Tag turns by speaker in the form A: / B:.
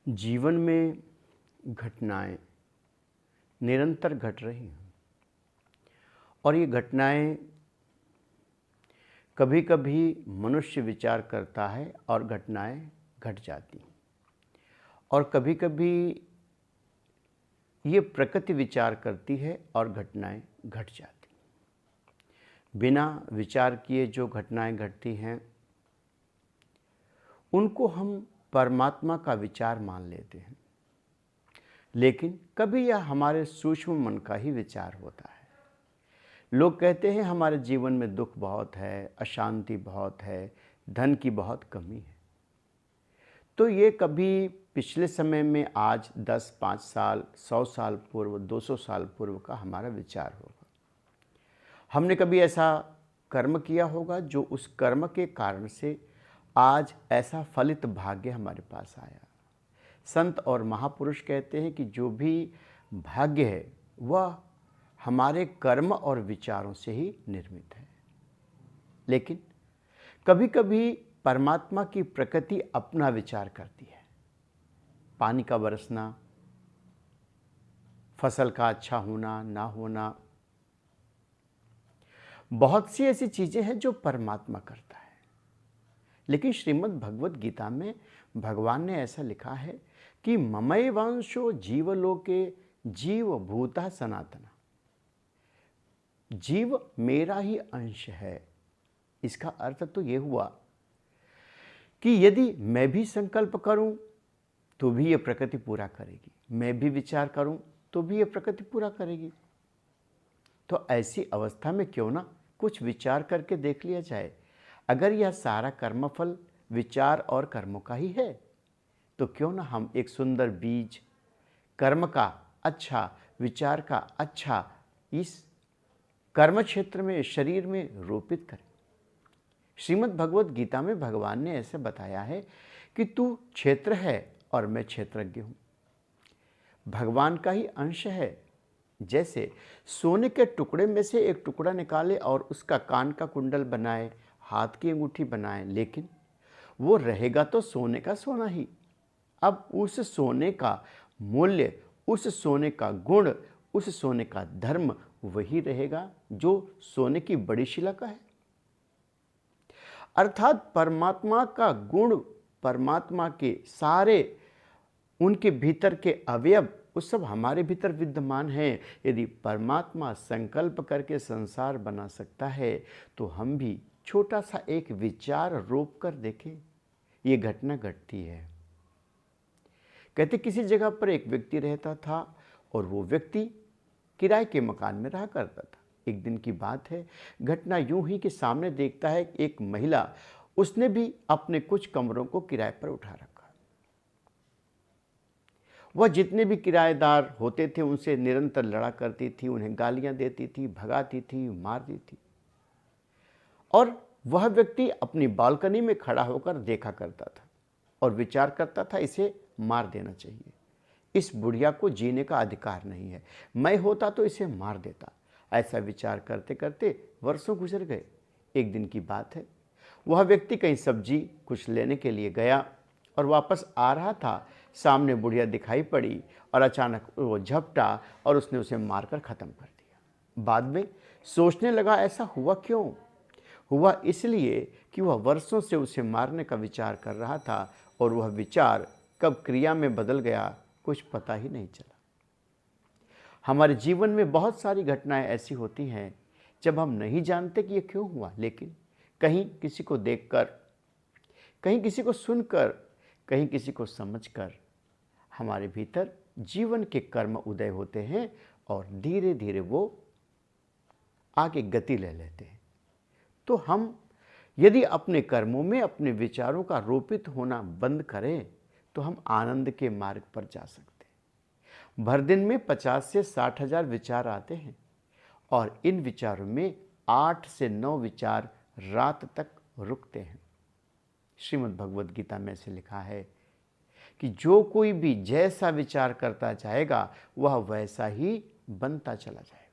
A: जीवन में घटनाएं निरंतर घट रही हैं और ये घटनाएं कभी कभी मनुष्य विचार करता है और घटनाएं घट जाती हैं और कभी कभी ये प्रकृति विचार करती है और घटनाएं घट जाती हैं। बिना विचार किए जो घटनाएं घटती हैं उनको हम परमात्मा का विचार मान लेते हैं, लेकिन कभी यह हमारे सूक्ष्म मन का ही विचार होता है। लोग कहते हैं हमारे जीवन में दुख बहुत है, अशांति बहुत है, धन की बहुत कमी है। तो ये कभी पिछले समय में आज 10, 5 साल, 100 साल पूर्व, 200 साल पूर्व का हमारा विचार होगा। हमने कभी ऐसा कर्म किया होगा जो उस कर्म के कारण से आज ऐसा फलित भाग्य हमारे पास आया। संत और महापुरुष कहते हैं कि जो भी भाग्य है वह हमारे कर्म और विचारों से ही निर्मित है। लेकिन कभी कभी परमात्मा की प्रकृति अपना विचार करती है। पानी का बरसना, फसल का अच्छा होना ना होना, बहुत सी ऐसी चीजें हैं जो परमात्मा करता है। लेकिन श्रीमद् भगवत गीता में भगवान ने ऐसा लिखा है कि ममैवांशो जीवलोके जीव भूता सनातना। जीव मेरा ही अंश है। इसका अर्थ तो यह हुआ कि यदि मैं भी संकल्प करूं तो भी यह प्रकृति पूरा करेगी, मैं भी विचार करूं तो भी यह प्रकृति पूरा करेगी। तो ऐसी अवस्था में क्यों ना कुछ विचार करके देख लिया जाए। अगर यह सारा कर्मफल विचार और कर्मों का ही है तो क्यों ना हम एक सुंदर बीज कर्म का अच्छा, विचार का अच्छा इस कर्म क्षेत्र में, शरीर में रोपित करें। श्रीमद् भगवत गीता में भगवान ने ऐसे बताया है कि तू क्षेत्र है और मैं क्षेत्रज्ञ हूं। भगवान का ही अंश है। जैसे सोने के टुकड़े में से एक टुकड़ा निकाले और उसका कान का कुंडल बनाए, हाथ की अंगूठी बनाए, लेकिन वो रहेगा तो सोने का सोना ही। अब उस सोने का मूल्य, उस सोने का गुण, उस सोने का धर्म वही रहेगा जो सोने की बड़ी शिला का है। अर्थात परमात्मा का गुण, परमात्मा के सारे उनके भीतर के अवयव वो सब हमारे भीतर विद्यमान हैं। यदि परमात्मा संकल्प करके संसार बना सकता है तो हम भी छोटा सा एक विचार रोप कर देखें। ये घटना घटती है। कहते किसी जगह पर एक व्यक्ति रहता था और वो व्यक्ति किराए के मकान में रहा करता था। एक दिन की बात है, घटना यूं ही कि सामने देखता है एक महिला, उसने भी अपने कुछ कमरों को किराए पर उठा रखा। वह जितने भी किराएदार होते थे उनसे निरंतर लड़ा करती थी, उन्हें गालियां देती थी, भगाती थी, मारती थी। और वह व्यक्ति अपनी बालकनी में खड़ा होकर देखा करता था और विचार करता था इसे मार देना चाहिए, इस बुढ़िया को जीने का अधिकार नहीं है, मैं होता तो इसे मार देता। ऐसा विचार करते करते वर्षों गुजर गए। एक दिन की बात है, वह व्यक्ति कहीं सब्जी कुछ लेने के लिए गया और वापस आ रहा था। सामने बुढ़िया दिखाई पड़ी और अचानक वो झपटा और उसने उसे मारकर ख़त्म कर दिया। बाद में सोचने लगा ऐसा हुआ क्यों? हुआ इसलिए कि वह वर्षों से उसे मारने का विचार कर रहा था और वह विचार कब क्रिया में बदल गया कुछ पता ही नहीं चला। हमारे जीवन में बहुत सारी घटनाएं ऐसी होती हैं जब हम नहीं जानते कि ये क्यों हुआ, लेकिन कहीं किसी को देखकर, कहीं किसी को सुनकर, कहीं किसी को समझकर हमारे भीतर जीवन के कर्म उदय होते हैं और धीरे धीरे वो आगे गति ले लेते हैं। तो हम यदि अपने कर्मों में अपने विचारों का रोपित होना बंद करें तो हम आनंद के मार्ग पर जा सकते हैं। भर दिन में 50 से 60 हजार विचार आते हैं और इन विचारों में 8 से 9 विचार रात तक रुकते हैं। श्रीमद् भगवत गीता में से लिखा है कि जो कोई भी जैसा विचार करता जाएगा वह वैसा ही बनता चला जाएगा।